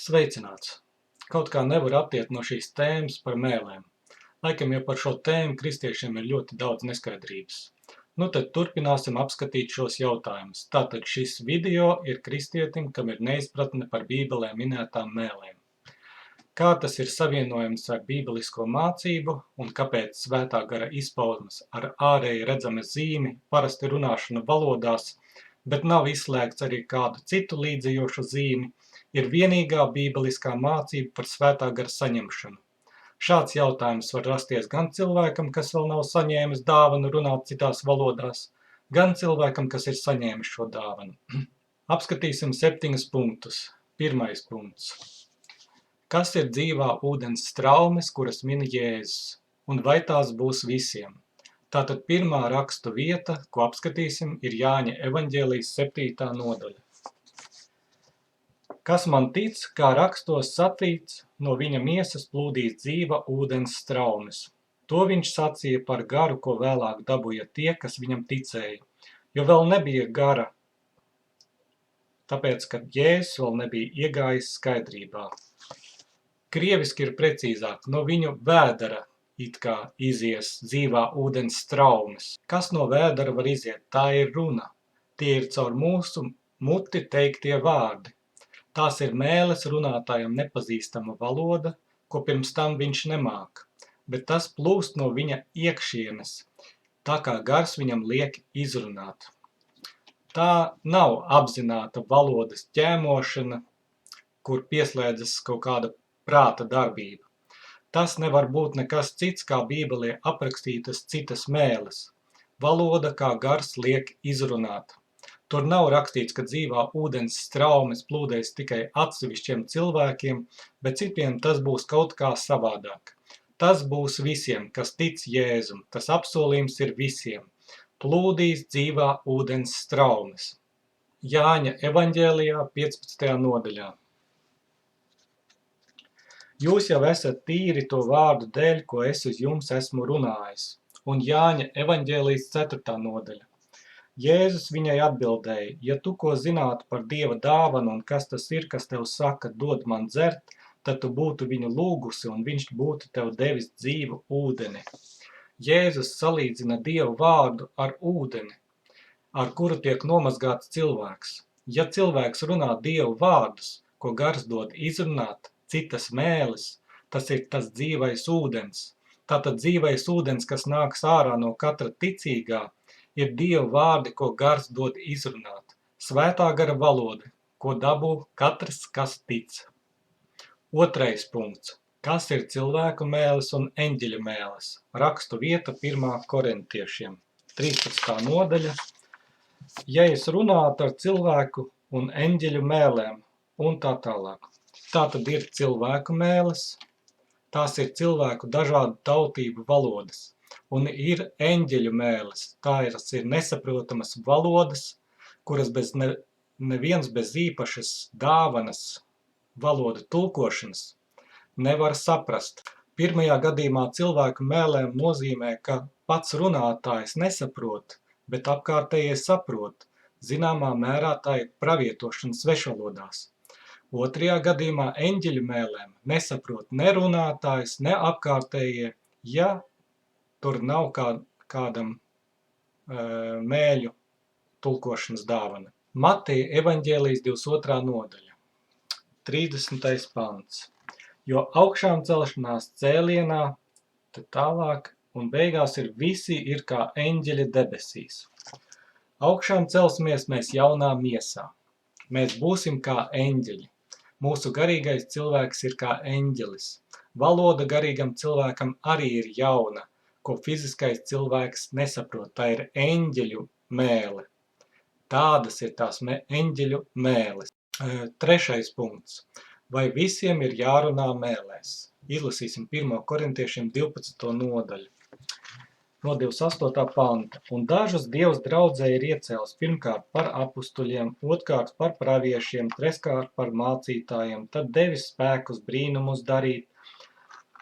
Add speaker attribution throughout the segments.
Speaker 1: Sveicināts! Kaut kā nevar attiekt no šīs tēmas par mēlēm. Laikam jau par šo tēmu kristiešiem ir ļoti daudz neskaidrības. Nu tad turpināsim apskatīt šos jautājumus. Tātad šis video ir kristietim, kam ir neizpratne par Bībelē minētām mēlēm. Kā tas ir savienojams ar bībelisko mācību un kāpēc svētā gara izpausmes ar ārēji redzamas zīmi, parasti runāšana valodās, bet nav izslēgts arī kādu citu līdzējošu zīmi, ir vienīgā bībeliskā mācība par svētā gara saņemšanu. Šāds jautājums var rasties gan cilvēkam, kas vēl nav saņēmis dāvanu runāt citās valodās, gan cilvēkam, kas ir saņēmis šo dāvanu. Apskatīsim 7 punktus. Pirmais punkts. Kas ir dzīvā ūdens straumes, kuras min Jēzus, un vai tās būs visiem? Tātad pirmā rakstu vieta, ko apskatīsim, ir Jāņa evaņģēlijas 7. nodaļa. Kas man tic, kā rakstos sacīts, no viņa miesas plūdīs dzīva ūdens straumes. To viņš sacīja par garu, ko vēlāk dabūja tie, kas viņam ticēja, jo vēl nebija gara, tāpēc, ka Jēzus vēl nebija iegājis skaidrībā. Krieviski ir precīzāk, no viņu vēdera it kā izies dzīvā ūdens straumes. Kas no vēdera var iziet? Tā ir runa. Tie ir caur mūsu muti teiktie vārdi. Tās ir mēles runātājam nepazīstama valoda, ko pirms tam viņš nemāk, bet tas plūst no viņa iekšienes, tā kā gars viņam liek izrunāt. Tā nav apzināta valodas ķēmošana, kur pieslēdzas kaut kāda prāta darbība. Tas nevar būt nekas cits, kā Bībelē aprakstītas citas mēles. Valoda kā gars liek izrunāt. Tur nav rakstīts, ka dzīvā ūdens straumes plūdēs tikai atsevišķiem cilvēkiem, bet citiem tas būs kaut kā savādāk. Tas būs visiem, kas tic Jēzum. Tas apsolījums ir visiem. Plūdīs dzīvā ūdens straumes. Jāņa evaņģēlijā 15. nodaļā. Jūs jau esat tīri to vārdu dēļ, ko es uz jums esmu runājis. Un Jāņa evaņģēlijas 4. nodaļa. Jēzus viņai atbildēja, ja tu ko zinātu par Dieva dāvanu un kas tas ir, kas tev saka, dod man dzert, tad tu būtu viņu lūgusi un viņš būtu tev devis dzīvu ūdeni. Jēzus salīdzina Dievu vārdu ar ūdeni, ar kuru tiek nomazgāts cilvēks. Ja cilvēks runā Dievu vārdus, ko gars dod izrunāt, citas mēles, tas ir tas dzīvais ūdens. Tātad dzīvais ūdens, kas nāks ārā no katra ticīgā, ir Dieva vārdi, ko gars dod izrunāt. Svētā gara valoda, ko dabū katrs, kas tic. Otrais punkts. Kas ir cilvēku mēles un eņģeļa mēles? Rakstu vieta 1. korintiešiem, 13. nodaļa. Ja es runātu ar cilvēku un eņģeļu mēlēm un tā tālāk. Tā tad ir cilvēku mēles, tās ir cilvēku dažādu tautību valodas. Un ir eņģeļu mēles, tās ir nesaprotamas valodas, kuras neviens bez īpašas dāvanas valodu tulkošanas nevar saprast. Pirmajā gadījumā cilvēku mēlēm nozīmē, ka pats runātājs nesaprot, bet apkārtējie saprot. Zināmā mērā tā ir pravietošana svešvalodās. Otrajā gadījumā eņģeļu mēlēm nesaprot ne runātājs, ne apkārtējie, ja tur nav kādam mēļu tulkošanas dāvana. Mateja evaņģēlijas 22. nodaļa, 30. pants. Jo augšām celšanās cēlienā, tad tālāk, un beigās visi ir kā eņģeļi debesīs. Augšām celsimies mēs jaunā miesā. Mēs būsim kā eņģeļi. Mūsu garīgais cilvēks ir kā eņģelis. Valoda garīgam cilvēkam arī ir jauna, ko fiziskais cilvēks nesaprot. Tā ir eņģeļu mēle. Tādas ir tās eņģeļu mēles. Trešais punkts. Vai visiem ir jārunā mēlēs? Izlasīsim 1. korintiešiem 12. nodaļu. No 28. panta. Un dažus Dievs draudzē ir iecēlis pirmkārt par apustuļiem, otrkārt par praviešiem, treškārt par mācītājiem, tad devis spēkus brīnumus darīt,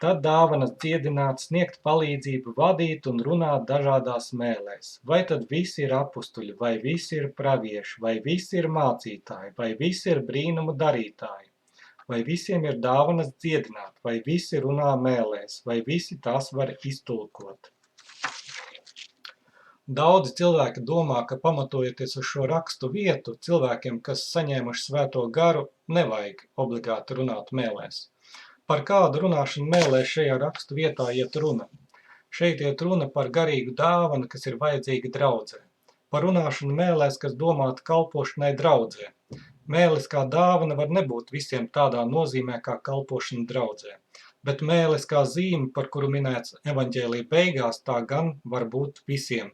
Speaker 1: tad dāvanas dziedināt, sniegt palīdzību, vadīt un runāt dažādās mēlēs. Vai tad visi ir apustuļi, vai visi ir pravieši, vai visi ir mācītāji, vai visi ir brīnumu darītāji, vai visiem ir dāvanas dziedināt, vai visi runā mēlēs, vai visi tās var iztulkot. Daudzi cilvēki domā, ka pamatojoties uz šo rakstu vietu, cilvēkiem, kas saņēmuši svēto garu, nevajag obligāti runāt mēlēs. Par kādu runāšanu mēlēs šajā rakstu vietā iet runa? Šeit iet runa par garīgu dāvanu, kas ir vajadzīga draudzē. Par runāšanu mēlēs, kas domāta kalpošanai draudzē. Mēlis kā dāvana var nebūt visiem tādā nozīmē kā kalpošana draudzē, bet mēlis kā zīme, par kuru minēts evaņģēlija beigās, tā gan var būt visiem.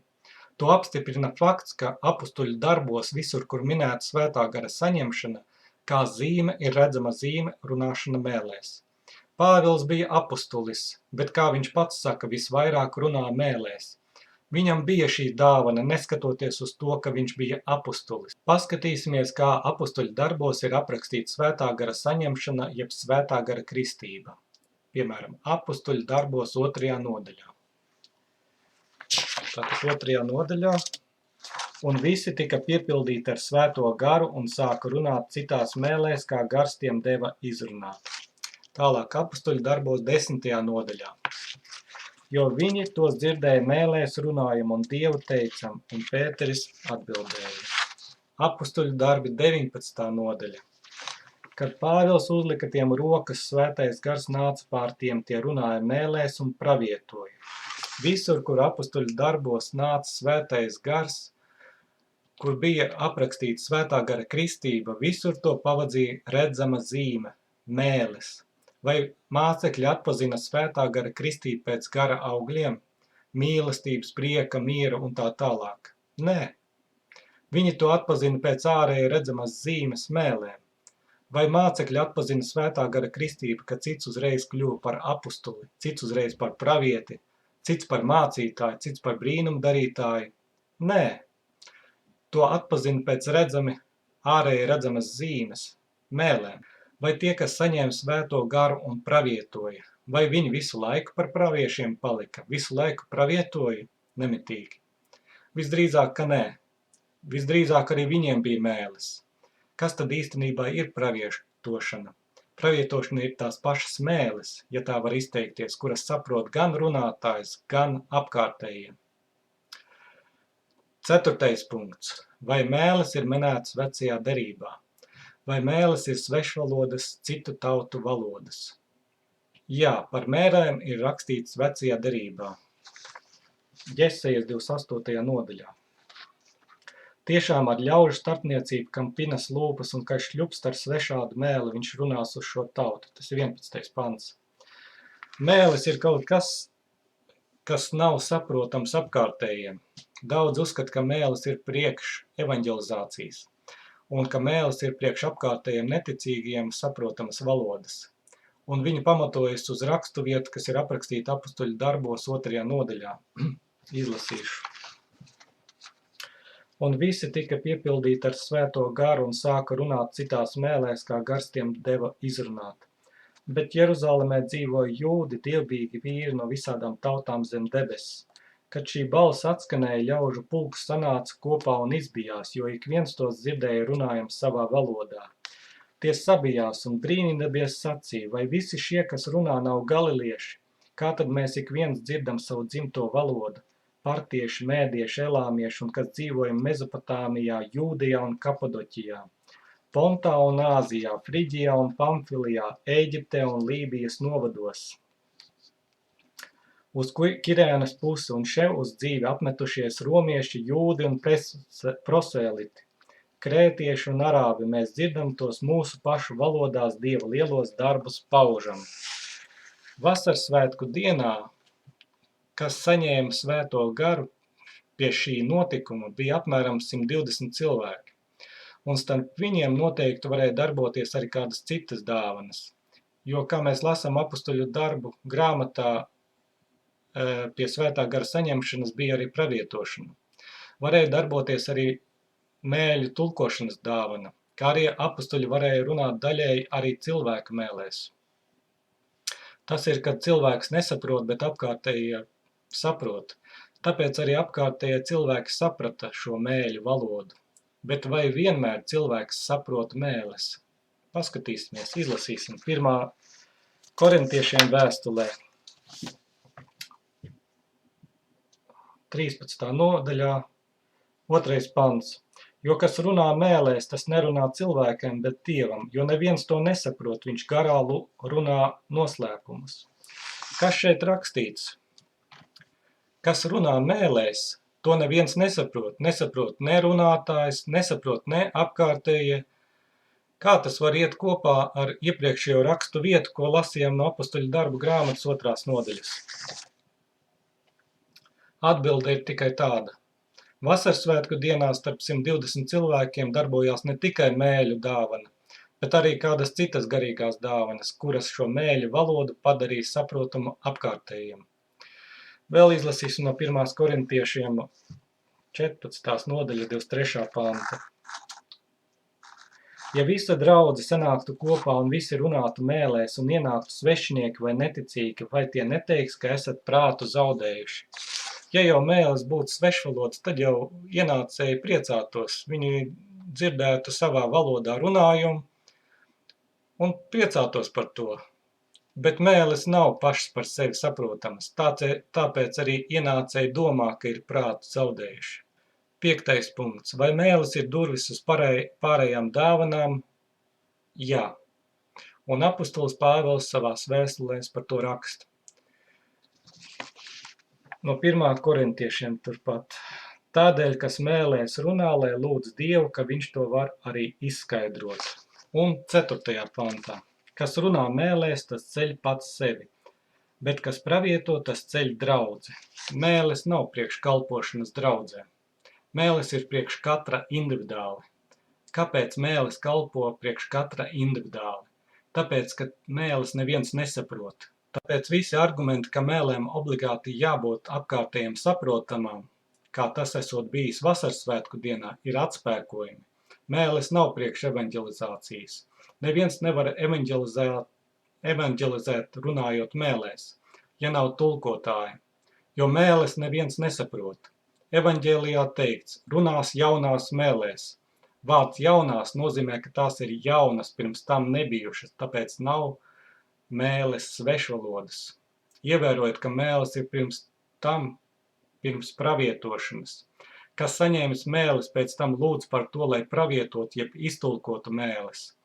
Speaker 1: To apstiprina fakts, ka apustuļu darbos visur, kur minēta svētā gara saņemšana, kā zīme ir redzama zīme runāšana mēlēs. Pāvils bija apustulis, bet, kā viņš pats saka, visvairāk runā mēlēs. Viņam bija šī dāvana, neskatoties uz to, ka viņš bija apustulis. Paskatīsimies, kā apustuļu darbos ir aprakstīta svētā gara saņemšana, jeb svētā gara kristība. Piemēram, apustuļu darbos 2. nodaļā. Tātad 2. nodaļā. Un visi tika piepildīti ar svēto garu un sāka runāt citās mēlēs, kā gars tiem deva izrunāt. Tālāk apustuļu darbos 10. nodaļā. Jo viņi tos dzirdēja mēlēs runājam un Dievu teicam, un Pēteris atbildēja. Apustuļu darbi 19. nodaļa. Kad Pāvils uzlika tiem rokas, svētais gars nāca pār tiem, tie runāja mēlēs un pravietoja. Visur, kur apustuļu darbos nāca svētais gars, kur bija aprakstīta svētā gara kristība, visur to pavadīja redzama zīme, mēlis. Vai mācekļi atpazina svētā gara kristību pēc gara augļiem, mīlestības, prieka, miera un tā tālāk? Nē. Viņi to atpazina pēc ārēji redzamas zīmes mēlēm. Vai mācekļi atpazina svētā gara kristību, ka cits uzreiz kļuva par apustuli, cits uzreiz par pravieti, cits par mācītāju, cits par brīnumu darītāju? Nē. To atpazina pēc ārēji redzamas zīmes, mēlēm. Vai tie, kas saņēma svēto garu un pravietoja, vai viņi visu laiku par praviešiem palika, visu laiku pravietoja nemitīgi? Visdrīzāk, ka nē. Visdrīzāk arī viņiem bija mēlis. Kas tad īstenībā ir pravietošana? Pravietošana ir tās pašas mēles, ja tā var izteikties, kuras saprot gan runātājs, gan apkārtējie. 4. punkts. Vai mēles ir minētas vecajā derībā? Vai mēles ir svešvalodas, citu tautu valodas? Jā, par mēlēm ir rakstīts vecajā derībā. Jesejas 28. nodaļā. Tiešām ar ļaužu starpniecību, kam pinas lūpas un kad šļupst ar svešādu mēli, viņš runās uz šo tautu. Tas ir 11. pants. Mēlis ir kaut kas, kas nav saprotams apkārtējiem. Daudz uzskata, ka mēlis ir priekš evaņģelizācijas, un ka mēlis ir priekš apkārtējiem neticīgiem saprotamas valodas. Un viņi pamatojas uz rakstu vietu, kas ir aprakstīta apustuļu darbos 2. nodaļā. Izlasīšu. Un visi tika piepildīti ar svēto garu un sāka runāt citās mēlēs, kā gars tiem deva izrunāt. Bet Jeruzalemē dzīvoja jūdi, dievbijīgi vīri no visādām tautām zem debesis. Kad šī balss atskanēja, ļaužu pulks sanāca kopā un izbijās, jo ik viens tos dzirdēja runājam savā valodā. Tie sabijās un brīnīdamies sacīja, vai visi šie, kas runā, nav galilieši? Kā tad mēs ik viens dzirdam savu dzimto valodu? Partieši, mēdieši, elāmieši un kas dzīvojam Mezopotāmijā, Jūdijā un Kapadoķijā, Pontā un Āzijā, Friģijā un Pamfilijā, Ēģiptē un Lībijas novados, uz Kirēnas pusi un šev uz dzīvi apmetušies romieši, jūdi un prosēliti, krētieši un arābi, mēs dzirdam tos mūsu pašu valodās Dieva lielos darbus paužam. Vasarsvētku dienā, kas saņēma svēto garu pie šī notikuma, bija apmēram 120 cilvēki. Un starp viņiem noteikti varēja darboties arī kādas citas dāvanas. Jo, kā mēs lasām apustuļu darbu grāmatā, pie svētā gara saņemšanas bija arī pravietošana. Varēja darboties arī mēļu tulkošanas dāvana, kā arī apustuļi varēja runāt daļēji arī cilvēku mēlēs. Tas ir, kad cilvēks nesaprot, bet apkārtējie saprot. Tāpēc arī apkārtējie cilvēki saprata šo mēļu valodu. Bet vai vienmēr cilvēks saprot mēles? paskatīsimies, izlasīsim 1. korintiešiem vēstulē, 13. nodaļā, 2. pants. Jo kas runā mēlēs, tas nerunā cilvēkiem, bet Dievam, jo neviens to nesaprot, viņš garā runā noslēpumus. Kas šeit rakstīts? Kas runā mēlēs, to neviens nesaprot. Nesaprot ne runātājs, nesaprot ne apkārtējie. Kā tas var iet kopā ar iepriekšējo rakstu vietu, ko lasījām no Apostoļu darbu grāmatas 2. nodaļas? Atbilde ir tikai tāda. Vasarsvētku dienā starp 120 cilvēkiem darbojās ne tikai mēļu dāvana, bet arī kādas citas garīgās dāvanas, kuras šo mēļu valodu padarīja saprotamu apkārtējiem. Vēl izlasīsim no 1. korintiešiem 14. nodaļa 23. panta. Ja visa draudze sanāktu kopā un visi runātu mēlēs un ienāktu svešinieki vai neticīgi, vai tie neteiks, ka esat prātu zaudējuši? Ja jau mēlis būtu svešvalods, tad jau ienācēji priecātos, viņi dzirdētu savā valodā runājumu un priecātos par to. Bet mēlis nav pašs par sevi saprotams, tāpēc arī ienācēji domā, ka ir prātu zaudējuši. 5. punkts. Vai mēlis ir durvis uz pārējām dāvanām? Jā. Un apustulis Pāvils savās vēstulēs par to raksta. No 1. korintiešiem turpat. Tādēļ, kas mēlēs runā, lai lūdz Dievu, ka viņš to var arī izskaidrot. Un 4. pantā. Kas runā mēlēs, tas ceļ pats sevi, bet kas pravieto, tas ceļ draudzi. Mēlis nav priekš kalpošanas draudzē. Mēlis ir priekš katra individuāli. Kāpēc mēlis kalpo priekš katra individuāli? Tāpēc, ka mēlis neviens nesaprot. Tāpēc visi argumenti, ka mēlēm obligāti jābūt apkārtējiem saprotamām, kā tas esot bijis vasarsvētku dienā, ir atspēkojumi. Mēlis nav priekš evaņģelizācijas. Neviens nevar evaņģelizēt runājot mēlēs, ja nav tulkotāji, jo mēles neviens nesaprot. Evaņģēlijā teikts, runās jaunās mēlēs. Vārds jaunās nozīmē, ka tās ir jaunas, pirms tam nebijušas, tāpēc nav mēles svešvalodas. Ievērojot, ka mēles ir pirms pravietošanas. Kas saņēmis mēles, pēc tam lūdz par to, lai pravietot, jeb iztulkotu mēles.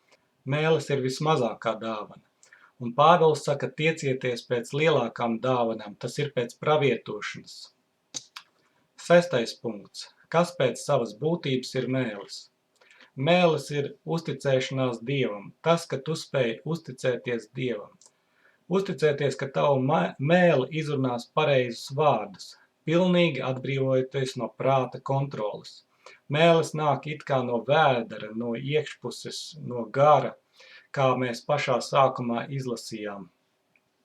Speaker 1: Mēles ir vismazākā dāvana. Un Pāvils saka, tiecieties pēc lielākām dāvanām, tas ir pēc pravietošanas. 6. punkts. Kas pēc savas būtības ir mēlis? Mēlis ir uzticēšanās Dievam, tas, ka tu spēj uzticēties Dievam. Uzticēties, ka tavu mēli izrunās pareizus vārdus, pilnīgi atbrīvojoties no prāta kontroles. Mēlis nāk it kā no vēdera, no iekšpuses, no gara, kā mēs pašā sākumā izlasījām.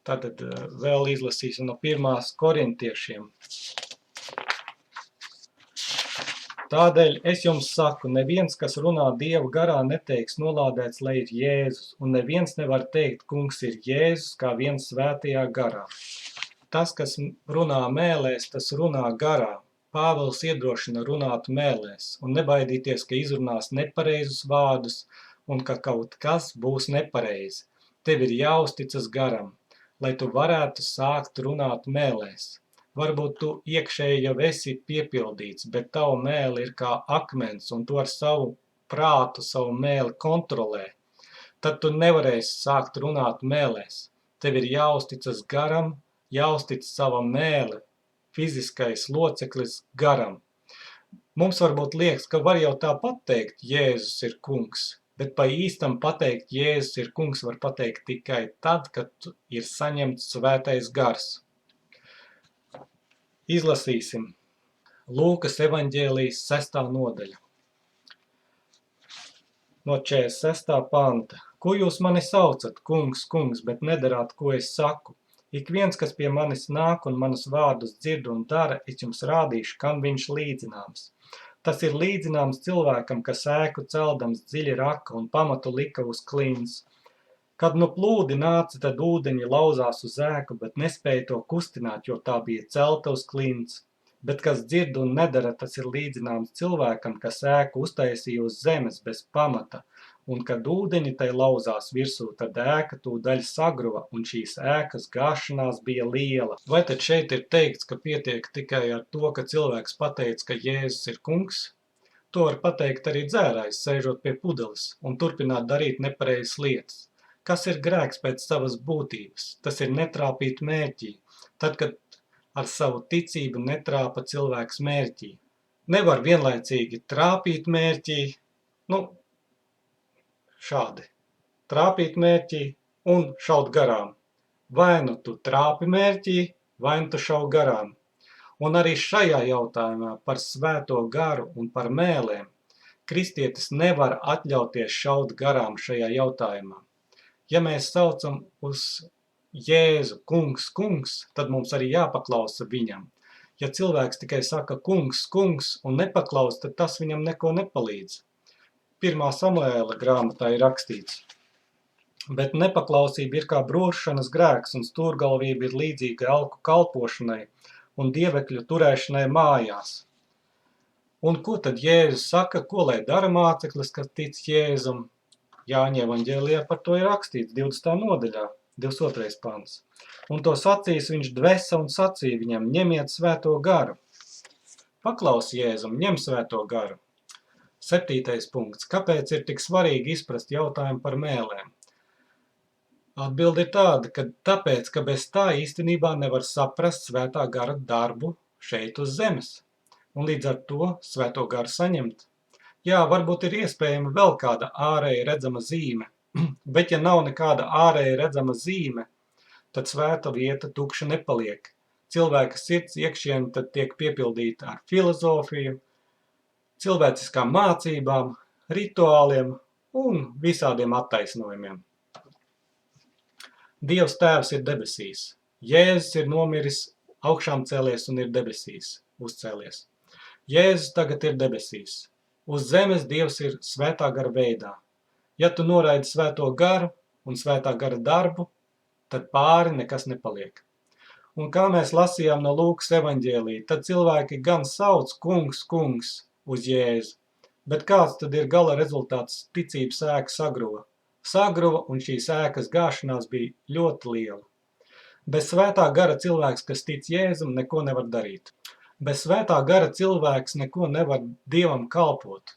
Speaker 1: Tātad vēl izlasīsim no 1. korintiešiem. Tādēļ es jums saku, neviens, kas runā Dieva garā, neteiks nolādēts, lai ir Jēzus, un neviens nevar teikt, kungs ir Jēzus, kā viens svētajā garā. Tas, kas runā mēlēs, tas runā garā. Pāvils iedrošina runāt mēlēs, un nebaidīties, ka izrunās nepareizus vārdus, un ka kaut kas būs nepareizi. Tev ir jāuzticas garam, lai tu varētu sākt runāt mēlēs. Varbūt tu iekšēji jau esi piepildīts, bet tavu mēli ir kā akmens, un tu ar savu prātu, savu mēli kontrolē. Tad tu nevarēsi sākt runāt mēlēs. Tev ir jāuzticas garam, jāuztic savam mēli, fiziskais loceklis garam. Mums varbūt liekas, ka var jau tāpat teikt, Jēzus ir kungs, bet pa īstam pateikt, Jēzus ir kungs, var pateikt tikai tad, kad ir saņemts svētais gars. Izlasīsim Lūkas evaņģēlijas 6. nodaļa. No 46. panta. Ko jūs mani saucat, kungs, kungs, bet nedarāt, ko es saku? Ik viens, kas pie manis nāk un manus vārdus dzird un dara, es jums rādīšu, kam viņš līdzināms. Tas ir līdzināms cilvēkam, kas ēku celdams dziļi raka un pamatu lika uz klints. Kad nu plūdi nāca, tad ūdeņi lauzās uz ēku, bet nespēja to kustināt, jo tā bija celta uz klints. Bet kas dzird un nedara, tas ir līdzināms cilvēkam, kas ēku uztaisīja uz zemes bez pamata, un kad ūdeņi tai lauzās virsū, tad ēka tūdaļ sagruva, un šīs ēkas gāšanās bija liela. Vai tad šeit ir teikts, ka pietiek tikai ar to, ka cilvēks pateica, ka Jēzus ir kungs? To var pateikt arī dzērājs, sēžot pie pudeles, un turpināt darīt nepareizas lietas. Kas ir grēks pēc savas būtības? Tas ir netrāpīt mērķī, tad, kad ar savu ticību netrāpa cilvēks mērķī. Nevar vienlaicīgi trāpīt mērķī, šādi, trāpīt mērķī un šaut garām. Vai nu tu trāpi mērķī, vai nu tu šauj garām. Un arī šajā jautājumā par svēto garu un par mēlēm kristietis nevar atļauties šaut garām šajā jautājumā. Ja mēs saucam uz Jēzu kungs, kungs, tad mums arī jāpaklausa viņam. Ja cilvēks tikai saka kungs, kungs un nepaklaus, tad tas viņam neko nepalīdz. 1. Samuēla grāmatā ir rakstīts. Bet nepaklausība ir kā brošanas grēks, un stūrgalvība ir līdzīga elku kalpošanai un dievekļu turēšanai mājās. Un ko tad Jēzus saka, ko lai dara māceklis, kas tic Jēzum? Jāņa evaņģēlijā par to ir rakstīts 20. nodaļā, 22. pants. Un to sacījis viņš dvesa un sacīja viņam, ņemiet svēto garu. Paklaus Jēzum, ņem svēto garu. 7. punkts. Kāpēc ir tik svarīgi izprast jautājumu par mēlēm? Atbilde ir tāda, ka tāpēc, ka bez tā īstenībā nevar saprast svētā gara darbu šeit uz zemes. Un līdz ar to svēto garu saņemt. Jā, varbūt ir iespējama vēl kāda ārēji redzama zīme, bet ja nav nekāda ārēji redzama zīme, tad svēta vieta tukša nepaliek. Cilvēka sirds iekšiena tad tiek piepildīta ar filozofiju, cilvēciskām mācībām, rituāliem un visādiem attaisnojumiem. Dievs Tēvs ir debesīs. Jēzus ir nomiris, augšām cēlies un ir debesīs, uzcēlies. Jēzus tagad ir debesīs. Uz zemes Dievs ir svētā gara veidā. Ja tu noraidi svēto garu un svētā gara darbu, tad pāri nekas nepaliek. Un kā mēs lasījām no Lūkas evaņģēlija, tad cilvēki gan sauc kungs, kungs uz Jēzu, bet kāds tad ir gala rezultāts? Ticības ēka sagruva. Sagruva un šīs ēkas gāšanās bija ļoti liela. Bez svētā gara cilvēks, kas tic Jēzum, neko nevar darīt. Bez svētā gara cilvēks neko nevar Dievam kalpot.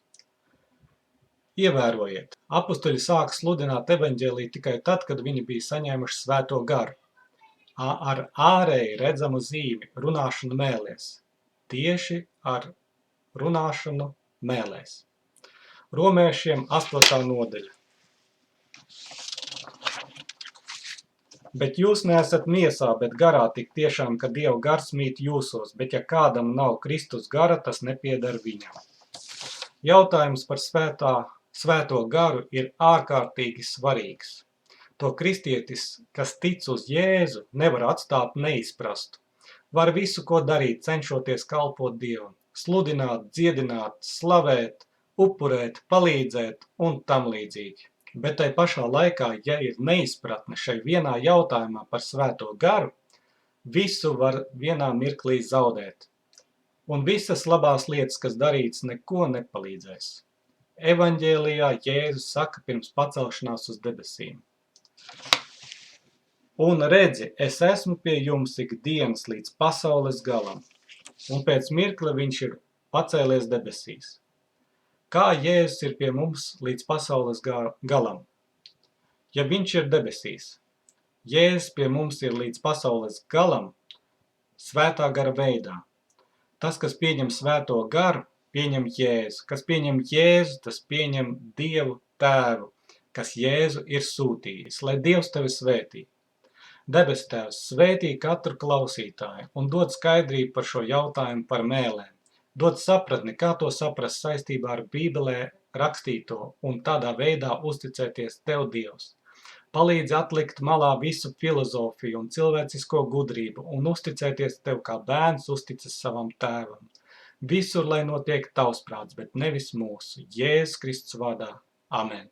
Speaker 1: Ievērojiet, apustuļi sāka sludināt evaņģēliju tikai tad, kad viņi bija saņēmuši svēto garu. Ar ārēji redzamu zīmi runāšanu mēlēs. Tieši ar runāšanu mēlēs. Romiešiem 8. nodaļa. Bet jūs neesat miesā, bet garā tik tiešām, ka Dieva gars mīt jūsos, bet ja kādam nav Kristus gara, tas nepieder viņam. Jautājums par svēto garu ir ārkārtīgi svarīgs. To kristietis, kas tic uz Jēzu, nevar atstāt neizprastu. Var visu, ko darīt, cenšoties kalpot Dievam, sludināt, dziedināt, slavēt, upurēt, palīdzēt un tam līdzīgi. Bet tai pašā laikā, ja ir neizpratne šai vienā jautājumā par svēto garu, visu var vienā mirklī zaudēt. Un visas labās lietas, kas darīts, neko nepalīdzēs. Evaņģēlijā Jēzus saka pirms pacelšanās uz debesīm. Un redzi, es esmu pie jums ikdienas līdz pasaules galam, un pēc mirkļa viņš ir pacēlies debesīs. Kā Jēzus ir pie mums līdz pasaules galam? Ja viņš ir debesīs, Jēzus pie mums ir līdz pasaules galam, svētā gara veidā. Tas, kas pieņem svēto garu, pieņem Jēzu. Kas pieņem Jēzu, tas pieņem Dievu Tēvu, kas Jēzu ir sūtījis, lai Dievs tevi svētī. Debes Tēvs svētī katru klausītāju un dod skaidrību par šo jautājumu par mēlēm. Dod sapratni, kā to saprast saistībā ar Bībelē rakstīto un tādā veidā uzticēties Tev, Dievs. Palīdzi atlikt malā visu filozofiju un cilvēcisko gudrību un uzticēties Tev, kā bērns uzticas savam tēvam. Visur, lai notiek Tavs prāts, bet nevis mūsu. Jēzus Kristus vārdā. Amen.